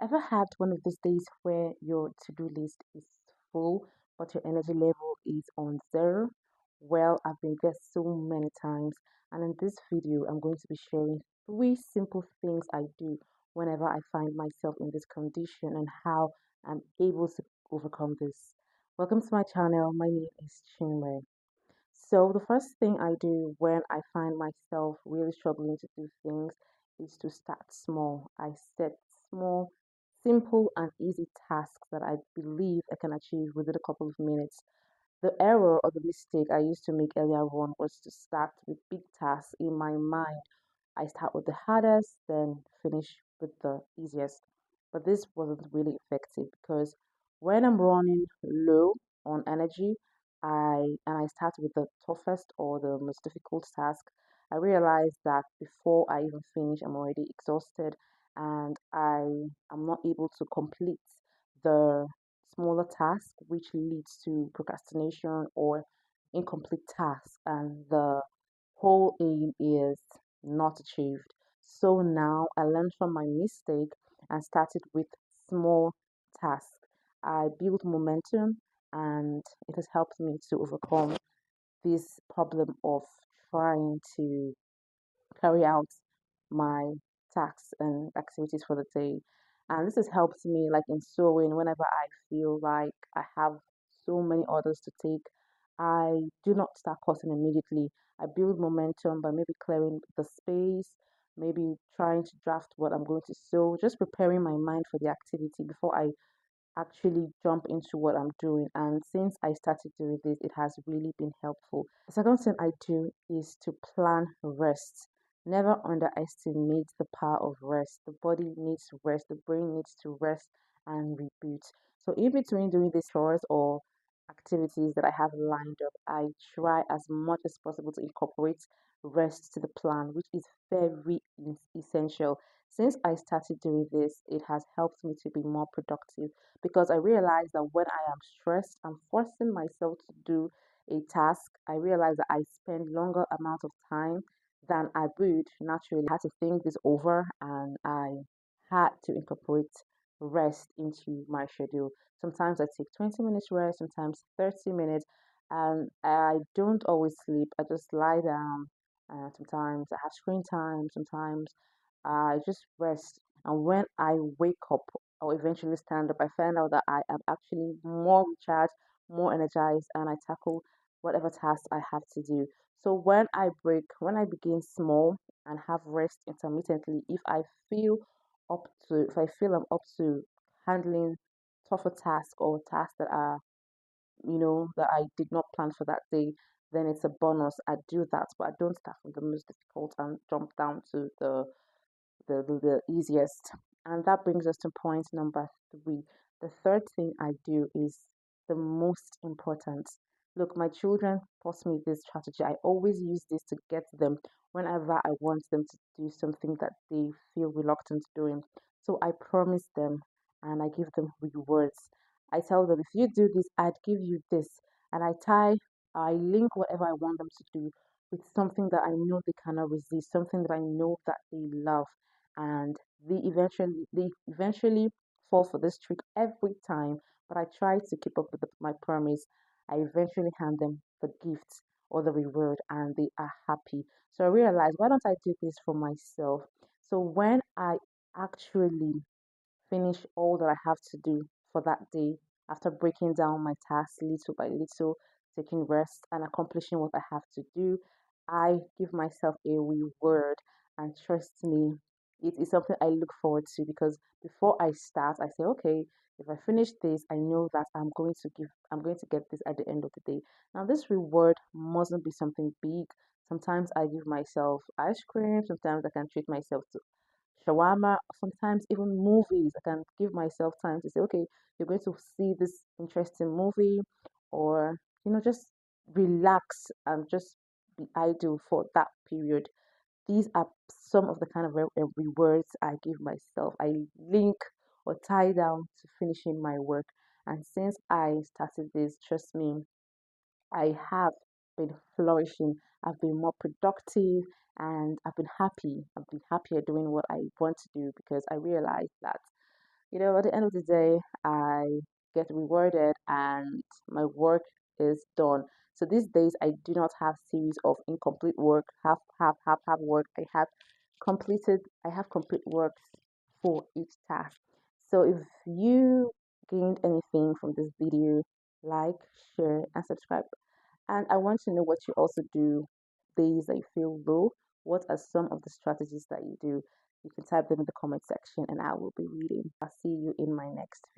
Ever had one of those days where your to-do list is full, but your energy level is on zero? Well, I've been there so many times, and in this video, I'm going to be sharing three simple things I do whenever I find myself in this condition and how I'm able to overcome this. Welcome to my channel. My name is Chinwe. So the first thing I do when I find myself really struggling to do things is to start small. I set small, simple, and easy tasks that I believe I can achieve within a couple of minutes. The error or the mistake I used to make earlier on was to start with big tasks in my mind. I start with the hardest, then finish with the easiest. But this wasn't really effective because when I'm running low on energy, I start with the toughest or the most difficult task, I realize that before I even finish, I'm already exhausted and I am not able to complete the smaller task, which leads to procrastination or incomplete tasks, and the whole aim is not achieved. So now I learned from my mistake and started with small tasks. I built momentum and it has helped me to overcome this problem of trying to carry out my tasks and activities for the day. And this has helped me, like in sewing, whenever I feel like I have so many orders to take, I do not start cutting immediately. I build momentum by maybe clearing the space, maybe trying to draft what I'm going to sew, just preparing my mind for the activity before I actually jump into what I'm doing. And since I started doing this, it has really been helpful. The second thing I do is to plan rest. Never underestimate the power of rest. The body needs to rest, the brain needs to rest and reboot. So, in between doing these chores or activities that I have lined up, I try as much as possible to incorporate rest to the plan, which is very essential. Since I started doing this, it has helped me to be more productive because I realize that when I am stressed, I'm forcing myself to do a task. I realize that I spend longer amount of time than I would naturally. I had to think this over and I had to incorporate rest into my schedule. Sometimes I take 20 minutes rest, sometimes 30 minutes, and I don't always sleep. I just lie down. Sometimes I have screen time, sometimes I just rest. And when I wake up or eventually stand up, I find out that I am actually more recharged, more energized, and I tackle whatever task I have to do. So when I begin small and have rest intermittently, if I feel I'm up to handling tougher tasks or tasks that are, that I did not plan for that day, then it's a bonus. I do that, but I don't start from the most difficult and jump down to the easiest. And that brings us to point number three. The third thing I do is the most important. Look, my children taught me this strategy. I always use this to get them whenever I want them to do something that they feel reluctant doing. So I promise them and I give them rewards. I tell them, if you do this, I'd give you this. And I link whatever I want them to do with something that I know they cannot resist, something that I know that they love, and they eventually fall for this trick every time. But I try to keep up with my promise. I eventually hand them the gift or the reward, and they are happy. So I realized, why don't I do this for myself? So when I actually finish all that I have to do for that day after breaking down my tasks little by little, taking rest and accomplishing what I have to do, I give myself a reward. And trust me, it is something I look forward to because before I start, I say, okay, if I finish this, I know that I'm going to get this at the end of the day. Now, this reward mustn't be something big. Sometimes I give myself ice cream, sometimes I can treat myself to shawarma, sometimes even movies. I can give myself time to say, okay, you're going to see this interesting movie, or just relax and just be idle for that period. These are some of the kind of rewards I give myself. I link or tie down to finishing my work. And since I started this, trust me, I have been flourishing. I've been more productive and I've been happy. I've been happier doing what I want to do because I realized that, At the end of the day, I get rewarded and my work is done. So these days, I do not have series of incomplete work, half work. I have complete works for each task. So if you gained anything from this video, like, share, and subscribe. And I want to know what you also do days that you feel low. What are some of the strategies that you do? You can type them in the comment section and I will be reading. I'll see you in my next video.